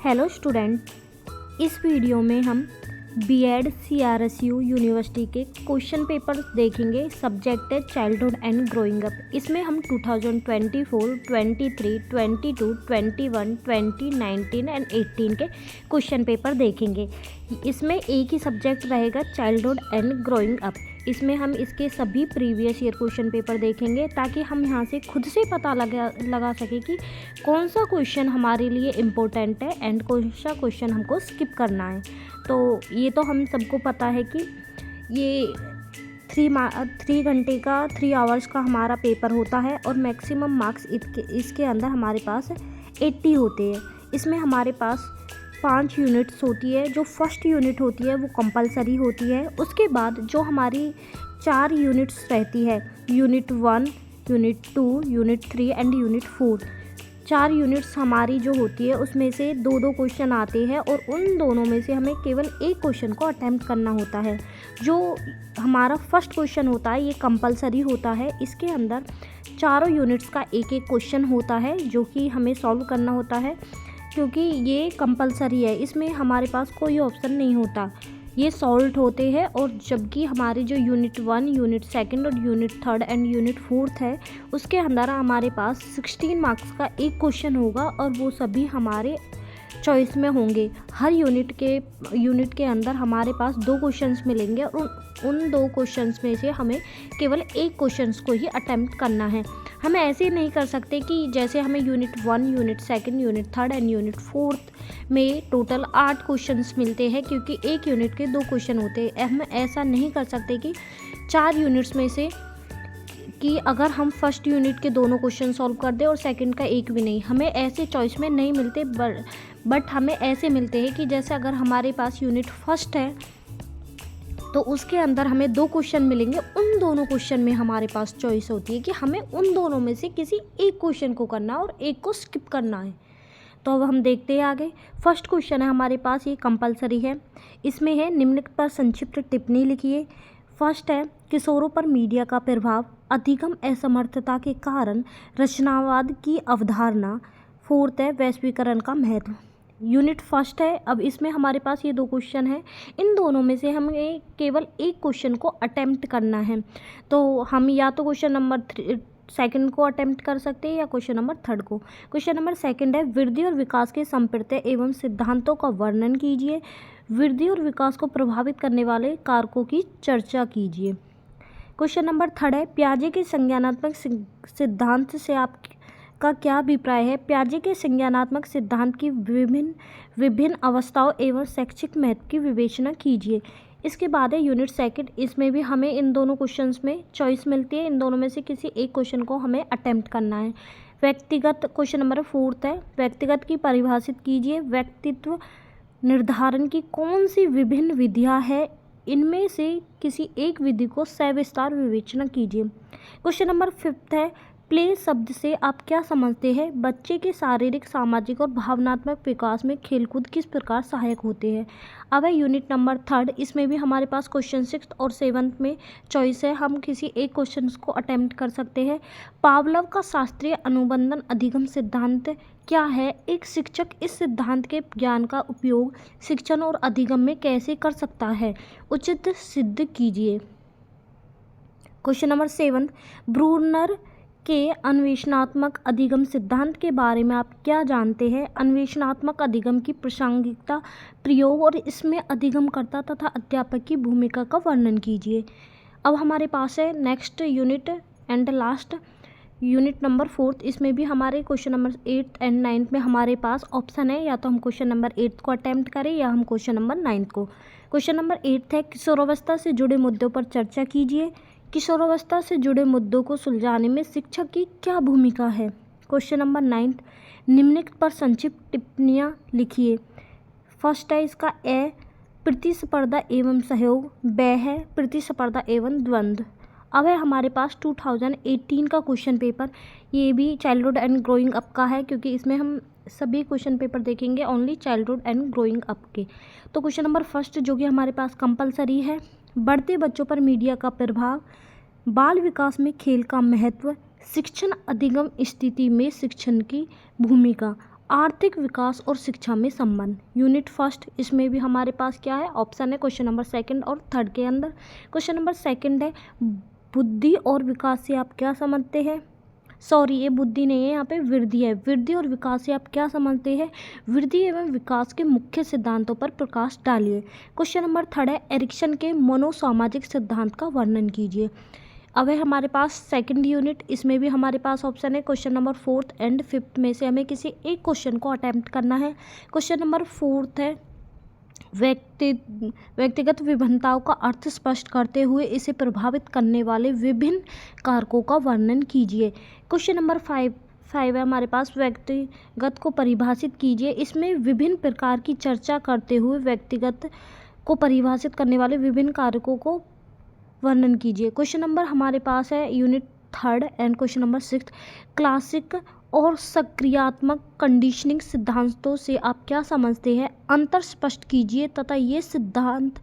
Hello student, इस video में हम बीएड CRSU यूनिवर्सिटी के क्वेश्चन पेपर्स देखेंगे। सब्जेक्ट है चाइल्डहुड एंड ग्रोइंग अप। इसमें हम 2024, 23, 22, 21, 20, 19 एंड 18 के क्वेश्चन पेपर देखेंगे। इसमें एक ही सब्जेक्ट रहेगा, चाइल्डहुड एंड ग्रोइंग अप। इसमें हम इसके सभी प्रीवियस ईयर क्वेश्चन पेपर देखेंगे ताकि हम यहाँ से खुद से पता लगा सके कि कौन सा क्वेश्चन हमारे लिए इम्पोर्टेंट है एंड कौन सा क्वेश्चन हमको स्किप करना है। तो ये तो हम सबको पता है कि ये 3 घंटे का 3 आवर्स का हमारा पेपर होता है और मैक्सिमम मार्क्स इसके अंदर हमारे पास 80 होते हैं। इसमें हमारे पास 5 यूनिट्स होती है। जो फर्स्ट यूनिट होती है वो कंपलसरी होती है। उसके बाद जो हमारी 4 यूनिट्स रहती है, unit 1, unit 2, unit 3 and unit 4। 4 units हमारी जो होती है उसमें से 2-2 क्वेश्चन आते हैं और उन दोनों में से हमें केवल एक क्वेश्चन को अटेम्प्ट करना होता है। जो हमारा फर्स्ट क्वेश्चन होता है ये कंपलसरी होता है। इसके अंदर चारों यूनिट्स का एक एक क्वेश्चन होता है जो कि हमें सॉल्व करना होता है, क्योंकि ये कंपलसरी है। इसमें हमारे पास कोई ऑप्शन नहीं होता, ये सॉल्व होते हैं। और जबकि हमारे जो यूनिट 1, यूनिट 2 और यूनिट 3 एंड यूनिट 4 है उसके अंदर हमारे पास 16 मार्क्स का एक क्वेश्चन होगा और वो सभी हमारे चॉइस में होंगे। हर यूनिट के अंदर हमारे पास 2 क्वेश्चंस मिलेंगे और उन 2 क्वेश्चंस में से हमें केवल एक क्वेश्चंस को ही अटेम्प्ट करना है। हम ऐसे नहीं कर सकते कि जैसे हमें unit 1, unit 2, unit 3 and unit 4 में टोटल 8 क्वेश्चंस मिलते हैं, क्योंकि एक यूनिट के 2 क्वेश्चन होते हैं। हम ऐसा नहीं कर सकते कि 4 यूनिट्स में से कि अगर हम फर्स्ट यूनिट के दोनों क्वेश्चन सॉल्व कर दें और सेकंड का एक भी नहीं। हमें ऐसे चॉइस में नहीं मिलते, बट हमें ऐसे मिलते हैं कि जैसे अगर हमारे पास यूनिट फर्स्ट है तो उसके अंदर हमें 2 क्वेश्चन मिलेंगे। उन दोनों क्वेश्चन में हमारे पास चॉइस होती है कि हमें उन दोनों में से किसी एक क्वेश्चन को करना और एक को स्किप करना है। तो अब हम देखते हैं आगे। फर्स्ट क्वेश्चन है हमारे पास, ये कंपलसरी है। इसमें है निम्नलिखित पर संक्षिप्त टिप्पणी लिखिए। फर्स्ट है किशोरों पर मीडिया का प्रभाव, अधिगम असमर्थता के कारण रचनावाद की अवधारणा। 4th है वैश्वीकरण का महत्व। यूनिट फर्स्ट है। अब इसमें हमारे पास ये 2 क्वेश्चन है। इन दोनों में से हमें केवल एक क्वेश्चन को अटेम्प्ट करना है। तो हम या तो क्वेश्चन नंबर 2 को अटेम्प्ट कर सकते हैं या क्वेश्चन नंबर 3 को। क्वेश्चन नंबर 2 है वृद्धि और विकास के संप्रत्यय एवं सिद्धांतों का वर्णन कीजिए। वृद्धि और विकास को प्रभावित करने वाले कारकों की चर्चा कीजिए। क्वेश्चन नंबर 3 है पियाजे के संज्ञानात्मक सिद्धांत से आपका क्या अभिप्राय है। पियाजे के संज्ञानात्मक सिद्धांत की विभिन्न अवस्थाओं एवं शैक्षिक महत्व की विवेचना कीजिए। इसके बाद है यूनिट 2। इसमें भी हमें इन दोनों क्वेश्चंस में चॉइस मिलती है। इन दोनों में से किसी एक क्वेश्चन को हमें अटेम्प्ट करना है। व्यक्तिगत क्वेश्चन नंबर 4 है व्यक्तिगत की परिभाषित कीजिए। व्यक्तित्व निर्धारण की कौन सी विभिन्न विधियां हैं, इनमें से किसी एक विधि को सविस्तार विवेचना कीजिए। क्वेश्चन नंबर 5 है प्ले शब्द से आप क्या समझते हैं। बच्चे के शारीरिक, सामाजिक और भावनात्मक विकास में खेलकूद किस प्रकार सहायक होते हैं। अब है यूनिट नंबर 3। इसमें भी हमारे पास क्वेश्चन 6 और 7 में चॉइस है। हम किसी एक क्वेश्चन को अटेम्प्ट कर सकते हैं। पावलोव का शास्त्रीय अनुबंधन अधिगम सिद्धांत क्या है। एक शिक्षक इस सिद्धांत के ज्ञान का उपयोग शिक्षण और अधिगम में कैसे कर सकता है, उचित सिद्ध कीजिए। क्वेश्चन नंबर 7 ब्रूनर के अन्वेषणात्मक अधिगम सिद्धांत के बारे में आप क्या जानते हैं। अन्वेषणात्मक अधिगम की प्रासंगिकता, प्रयोग और इसमें अधिगमकर्ता तथा अध्यापक की भूमिका का वर्णन कीजिए। अब हमारे पास है next unit and last unit number 4। इसमें भी हमारे क्वेश्चन नंबर 8 एंड 9 में हमारे पास ऑप्शन है, या तो हम क्वेश्चन नंबर 8 को अटेम्प्ट करें या हम क्वेश्चन नंबर 9 को। क्वेश्चन नंबर 8 है किशोरावस्था से जुड़े मुद्दों पर चर्चा कीजिए। किशोरावस्था से जुड़े मुद्दों को सुलझाने में शिक्षक की क्या भूमिका है। क्वेश्चन नंबर 9 निम्नलिखित पर संक्षिप्त टिप्पणियाँ लिखिए। फर्स्ट है इसका ए प्रतिस्पर्धा एवं सहयोग, ब है प्रतिस्पर्धा एवं द्वंद्व। अब है हमारे पास 2018 का क्वेश्चन पेपर। ये भी चाइल्डहुड एंड ग्रोइंग अप का है, क्योंकि इसमें हम सभी क्वेश्चन पेपर देखेंगे only childhood and growing up के। तो क्वेश्चन नंबर 1 जो कि हमारे पास कंपलसरी है, बढ़ते बच्चों पर मीडिया का प्रभाव, बाल विकास में खेल का महत्व, शिक्षण अधिगम स्थिति में शिक्षण की भूमिका। आर्थिक विकास और शिक्षा में संबंध। यूनिट फर्स्ट, इसमें भी हमारे पास क्या है, ऑप्शन है क्वेश्चन नंबर सेकंड और थर्ड के अंदर। क्वेश्चन नंबर सेकंड है बुद्धि और विकास से आप क्या समझते हैं। सॉरी, ये बुद्धि नहीं है, यहाँ पे वृद्धि है। वृद्धि और विकास से आप क्या समझते हैं। वृद्धि एवं विकास के मुख्य सिद्धांतों पर प्रकाश डालिए। क्वेश्चन नंबर थर्ड है एरिक्सन के मनोसामाजिक सिद्धांत का वर्णन कीजिए। अब है हमारे पास सेकंड यूनिट, इसमें भी हमारे पास ऑप्शन है question number fourth and fifth में से हमें किसी एक क्वेश्चन को अटेम्प्ट करना है। क्वेश्चन नंबर फोर्थ है व्यक्तिगत विभिन्नताओं का अर्थ स्पष्ट करते हुए इसे प्रभावित करने वाले विभिन्न कारकों का वर्णन कीजिए। क्वेश्चन नंबर फाइव है हमारे पास व्यक्तिगत को परिभाषित कीजिए। इसमें विभिन्न प्रकार की चर्चा करते हुए व्यक्तिगत को परिभाषित करने वाले विभिन्न कारकों को वर्णन कीजिए। क्वेश्चन नंबर हमारे पास है unit third and question number six, classic और सक्रियात्मक कंडीशनिंग सिद्धांतों से आप क्या समझते हैं, अंतर स्पष्ट कीजिए तथा ये सिद्धांत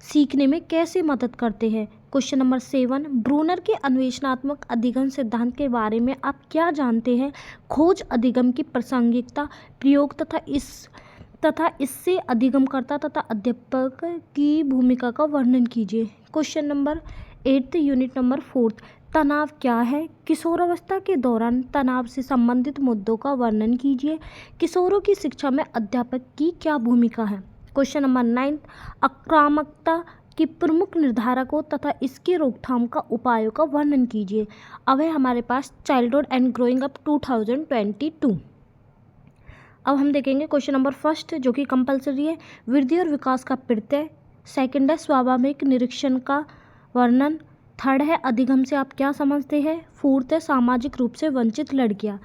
सीखने में कैसे मदद करते हैं। क्वेश्चन नंबर 7, ब्रूनर के अन्वेषणात्मक अधिगम सिद्धांत के बारे में आप क्या जानते हैं, खोज अधिगम की प्रासंगिकता, प्रयोग तथा इससे अधिगमकर्ता तथा अध्यापक की भूमिका का वर्णन कीजिए। क्वेश्चन नंबर 8 यूनिट नंबर 4, तनाव क्या है, किशोरावस्था के दौरान तनाव से संबंधित मुद्दों का वर्णन कीजिए। किशोरों की शिक्षा में अध्यापक की क्या भूमिका है। क्वेश्चन नंबर 9, आक्रामकता की प्रमुख निर्धारकों तथा इसके रोकथाम का उपायों का वर्णन कीजिए। अब है हमारे पास चाइल्डहुड एंड ग्रोइंग अप 2022। अब हम देखेंगे क्वेश्चन नंबर फर्स्ट जो कि कंपलसरी है, वृद्धि और विकास का प्रत्यय। सेकंड है स्वाभाविक निरीक्षण का वर्णन। थर्ड है अधिगम से आप क्या समझते हैं। फोर्थ है सामाजिक रूप से वंचित लड़कियां।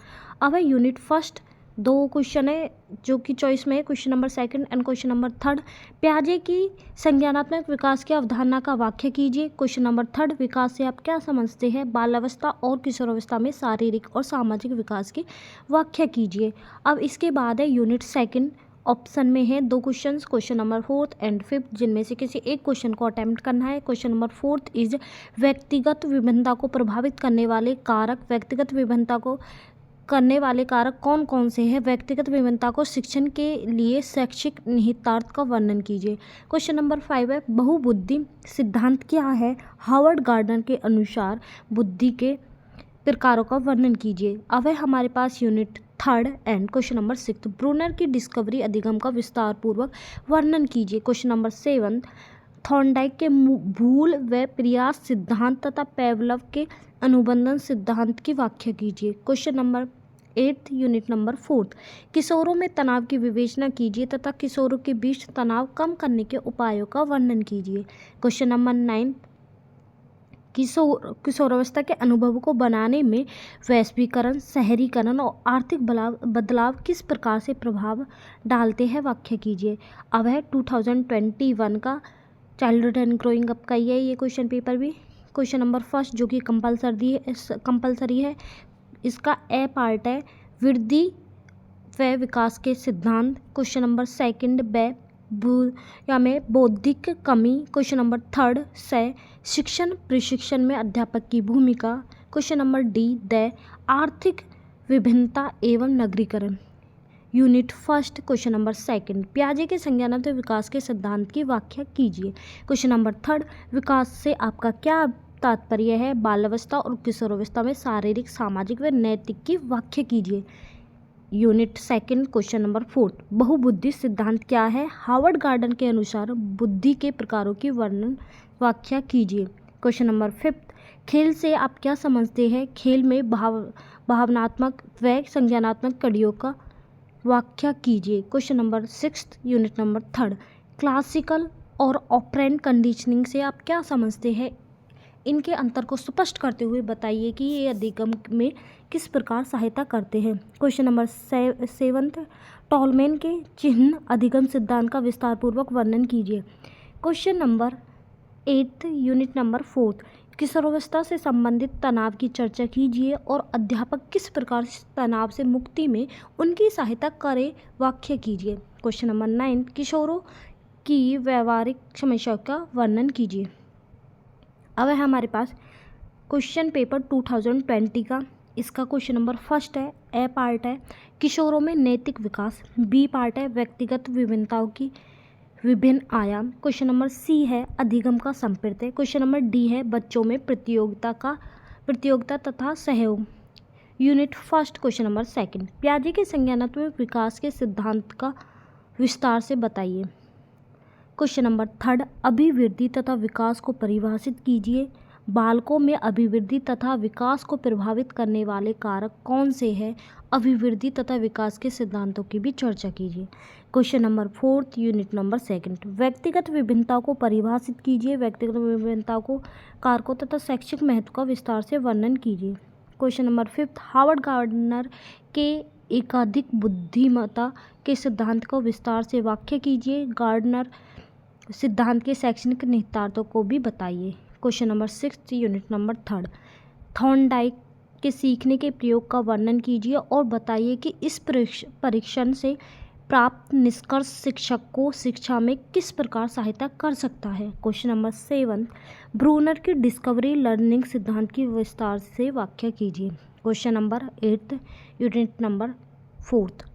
अब है यूनिट फर्स्ट, दो क्वेश्चन है जो कि चॉइस में है, question number second and question number third. पियाजे की संज्ञानात्मक विकास की अवधारणा का व्याख्या कीजिए। क्वेश्चन नंबर थर्ड, विकास से आप क्या समझते हैं, बाल्यावस्था और किशोरावस्था में शारीरिक और सामाजिक विकास की व्याख्या कीजिए। अब इसके बाद है यूनिट सेकंड, ऑप्शन में है दो questions, question number fourth and fifth, जिनमें से किसी एक क्वेश्चन को अटेम्प्ट करना है। क्वेश्चन नंबर फोर्थ इज व्यक्तिगत विभिन्नता को प्रभावित करने वाले कारक। व्यक्तिगत विभिन्नता को करने वाले कारक कौन कौन से हैं, व्यक्तिगत विभिन्नता को शिक्षण के लिए शैक्षिक निहितार्थ का वर्णन कीजिए। क्वेश्चन नंबर 5 है बहुबुद्धि सिद्धांत क्या है, हार्वर्ड गार्डन के अनुसार बुद्धि के प्रकारों का वर्णन कीजिए। अब है हमारे पास unit third and question number 6, Bruner की डिस्कवरी अधिगम का विस्तार पूर्वक वर्णन कीजिए। क्वेश्चन नंबर 7, थॉर्नडाइक के भूल व प्रयास सिद्धांत तथा पेवलव के अनुबंधन सिद्धांत की व्याख्या कीजिए। क्वेश्चन नंबर 8 यूनिट नंबर 4, किशोरों में तनाव की विवेचना कीजिए तथा किशोरों के बीच तनाव कम करने के उपायों का वर्णन कीजिए। क्वेश्चन नंबर 9, किशोरावस्था के अनुभवों को बनाने में वैश्वीकरण, शहरीकरण और आर्थिक बदलाव किस प्रकार से प्रभाव डालते हैं, व्याख्या कीजिए। अब है 2021 का चाइल्डहुड एंड ग्रोइंग अप का ही है ये क्वेश्चन पेपर भी। क्वेश्चन नंबर फर्स्ट जो कि कंपलसरी है, इसका ए पार्ट है वृद्धि व विकास के सिद्धांत। क्वेश्चन नंबर सेकंड में बौद्धिक कमी। क्वेश्चन नंबर थर्ड से शिक्षण प्रशिक्षण में अध्यापक की भूमिका। क्वेश्चन नंबर डी द आर्थिक विभिन्नता एवं नगरीकरण। Unit first question number second, पियाजे के संज्ञानात्मक विकास के सिद्धांत की व्याख्या कीजिए। क्वेश्चन नंबर थर्ड, विकास से आपका क्या तात्पर्य है, बाल्यावस्था और किशोरावस्था में शारीरिक, सामाजिक व नैतिक की व्याख्या कीजिए। यूनिट सेकंड क्वेश्चन नंबर 4, बहुबुद्धि सिद्धांत क्या है, हार्वर्ड गार्डन के अनुसार बुद्धि के प्रकारों की वर्णन व्याख्या कीजिए। क्वेश्चन नंबर 5, खेल से आप क्या समझते हैं, खेल में भावनात्मक व संज्ञानात्मक कड़ियों का व्याख्या कीजिए। Question number 6 unit number 3, classical और ऑपरेंट कंडीशनिंग से आप क्या समझते हैं, इनके अंतर को स्पष्ट करते हुए बताइए कि ये अधिगम में किस प्रकार सहायता करते हैं। क्वेश्चन नंबर 7, टॉलमैन के चिन्ह अधिगम सिद्धांत का विस्तार पूर्वक वर्णन कीजिए। क्वेश्चन नंबर 8 यूनिट नंबर 4, किशोरावस्था से संबंधित तनाव की चर्चा कीजिए और अध्यापक किस प्रकार तनाव से मुक्ति में उनकी सहायता करे, व्याख्या कीजिए। क्वेश्चन नंबर 9, किशोरों की व्यवहारिक समस्याओं का वर्णन कीजिए। अब है हमारे पास क्वेश्चन पेपर 2020 का इसका क्वेश्चन नंबर फर्स्ट है, ए पार्ट है किशोरों में नैतिक विकास, बी पार्ट है व्यक्तिगत विभिन्नताओं की विभिन्न आयाम, क्वेश्चन नंबर सी है अधिगम का संप्रत्यय, क्वेश्चन नंबर डी है बच्चों में प्रतियोगिता तथा सहयोग। Unit first question number second, पियाजे के संज्ञानात्मक विकास के सिद्धांत का विस्तार से बताइए। क्वेश्चन नंबर थर्ड, अभिवृद्धि तथा विकास को परिभाषित कीजिए। बालकों में अभिवृद्धि तथा विकास को प्रभावित करने वाले कारक कौन से हैं? अभिवृद्धि तथा विकास के सिद्धांतों की भी चर्चा कीजिए। Question number fourth, unit number second, व्यक्तिगत विभिन्नताओं को परिभाषित कीजिए। व्यक्तिगत विभिन्नताओं को कारकों तथा शैक्षिक महत्व का विस्तार से वर्णन कीजिए। Question number fifth, Harvard gardener के एकाधिक बुद्धिमत्ता के सिद्धांत को विस्तार से व्याख्या कीजिए। गार्डनर सिद्धांत के शैक्षणिक निहितार्थों को भी बताइए। Question number six, unit number third, Thorndike के सीखने के प्रयोग का वर्णन कीजिए और बताइए कि इस परीक्षण से प्राप्त निष्कर्ष शिक्षक को शिक्षा में किस प्रकार सहायता कर सकता है। क्वेश्चन नंबर सेवन, ब्रूनर की डिस्कवरी लर्निंग सिद्धांत की विस्तार से व्याख्या कीजिए। Question number eighth, unit number fourth,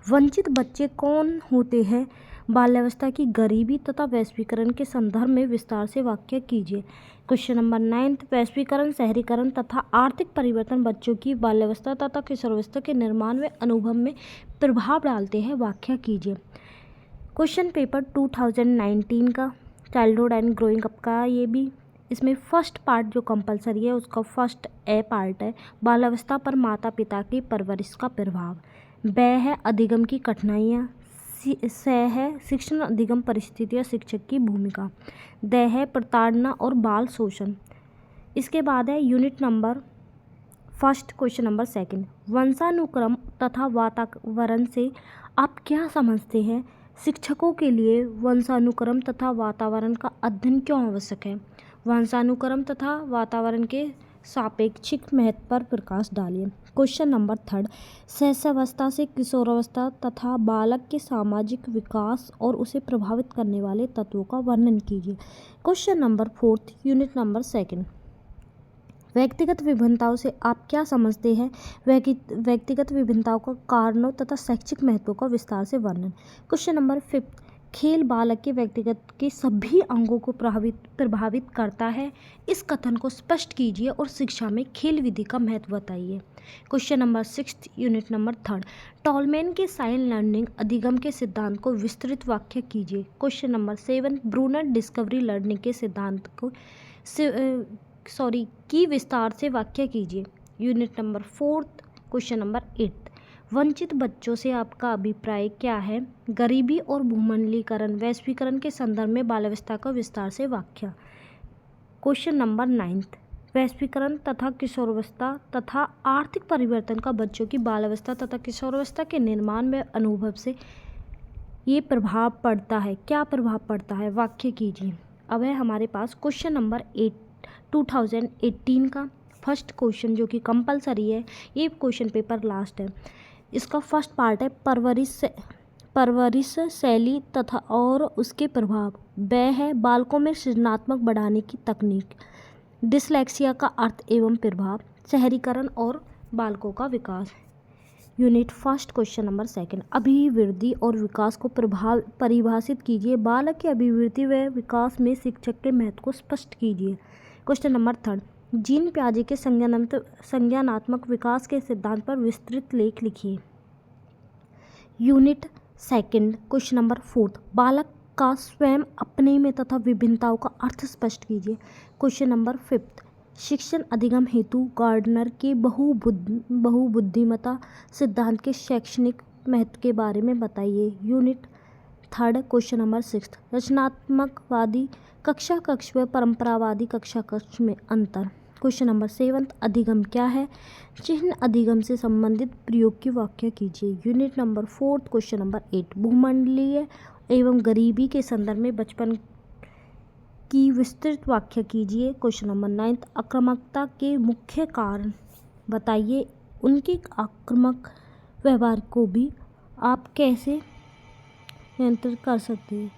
वंचित बच्चे कौन होते हैं? बाल्यावस्था की गरीबी तथा वैश्वीकरण के संदर्भ में विस्तार से व्याख्या कीजिए। क्वेश्चन नंबर नाइन्थ, वैश्वीकरण, शहरीकरण तथा आर्थिक परिवर्तन बच्चों की बाल्यावस्था तथा किशोरावस्था के निर्माण व अनुभव में प्रभाव डालते हैं, व्याख्या कीजिए। क्वेश्चन पेपर 2019 का चाइल्डहुड एंड ग्रोइंग अप का ये भी, इसमें फर्स्ट पार्ट जो कंपलसरी है उसका फर्स्ट ए पार्ट है बाल्यावस्था पर माता पिता की परवरिश का प्रभाव, ब है अधिगम की कठिनाइयाँ, स है शिक्षण अधिगम परिस्थितियाँ शिक्षक की भूमिका, द है प्रताड़ना और बाल शोषण। इसके बाद है unit number first question number second, वंशानुक्रम तथा वातावरण से आप क्या समझते हैं? शिक्षकों के लिए वंशानुक्रम तथा वातावरण का अध्ययन क्यों आवश्यक है? वंशानुक्रम तथा वातावरण के सापेक्षिक महत्व पर प्रकाश डालिए। क्वेश्चन नंबर थर्ड, शैशवावस्था से किशोरावस्था तथा बालक के सामाजिक विकास और उसे प्रभावित करने वाले तत्वों का वर्णन कीजिए। Question number fourth, unit number second, व्यक्तिगत विभिन्नताओं से आप क्या समझते हैं? व्यक्तिगत विभिन्नताओं का कारणों तथा शैक्षिक महत्व का विस्तार से वर्णन। क्वेश्चन नंबर फिफ्थ, खेल बालक के व्यक्तिगत के सभी अंगों को प्रभावित करता है, इस कथन को स्पष्ट कीजिए और शिक्षा में खेल विधि का महत्व बताइए। Question number sixth, unit number third, Tolman के साइंस लर्निंग अधिगम के सिद्धांत को विस्तृत व्याख्या कीजिए। Question number seven, Bruner discovery learning के सिद्धांत को की विस्तार से व्याख्या कीजिए। Unit number fourth, question number eight, वंचित बच्चों से आपका अभिप्राय क्या है? गरीबी और भूमंडलीकरण वैश्वीकरण के संदर्भ में बाल्यावस्था का विस्तार से व्याख्या। क्वेश्चन नंबर नाइन्थ, वैश्वीकरण तथा किशोरावस्था तथा आर्थिक परिवर्तन का बच्चों की बाल्यावस्था तथा किशोरावस्था के निर्माण में अनुभव से ये प्रभाव पड़ता है, क्या प्रभाव पड़ता है, व्याख्या कीजिए। अब है हमारे पास क्वेश्चन नंबर 2018 का फर्स्ट क्वेश्चन जो कि कंपलसरी है, ये क्वेश्चन पेपर लास्ट है। इसका फर्स्ट पार्ट है परवरिश शैली तथा और उसके प्रभाव, ब है बालकों में सृजनात्मक बढ़ाने की तकनीक, डिसलेक्सिया का अर्थ एवं प्रभाव, शहरीकरण और बालकों का विकास। Unit first question number second, अभिवृद्धि और विकास को परिभाषित कीजिए। बालक की अभिवृद्धि व विकास में शिक्षक के महत्व को स्पष्ट कीजिए। क्वेश्चन नंबर थर्ड, जीन पियाजे के संज्ञानात्मक विकास के सिद्धांत पर विस्तृत लेख लिखिए। Unit second question number fourth, बालक का स्वयं अपने में तथा विभिन्नताओं का अर्थ स्पष्ट कीजिए। क्वेश्चन नंबर फिफ्थ, शिक्षण अधिगम हेतु गार्डनर के बहुबुद्धिमत्ता सिद्धांत के शैक्षणिक महत्व के बारे में बताइए। Unit third question number sixth, रचनात्मकवादी कक्षा कक्ष व परंपरावादी कक्षा कक्ष में अंतर। क्वेश्चन नंबर सेवंथ, अधिगम क्या है? चिह्न अधिगम से संबंधित प्रयोग की व्याख्या कीजिए। Unit number fourth question number 8, भूमंडलीय एवं गरीबी के संदर्भ में बचपन की विस्तृत व्याख्या कीजिए। क्वेश्चन नंबर 9, आक्रामकता के मुख्य कारण बताइए, उनके आक्रामक व्यवहार को भी आप कैसे नियंत्रित कर सकते हैं।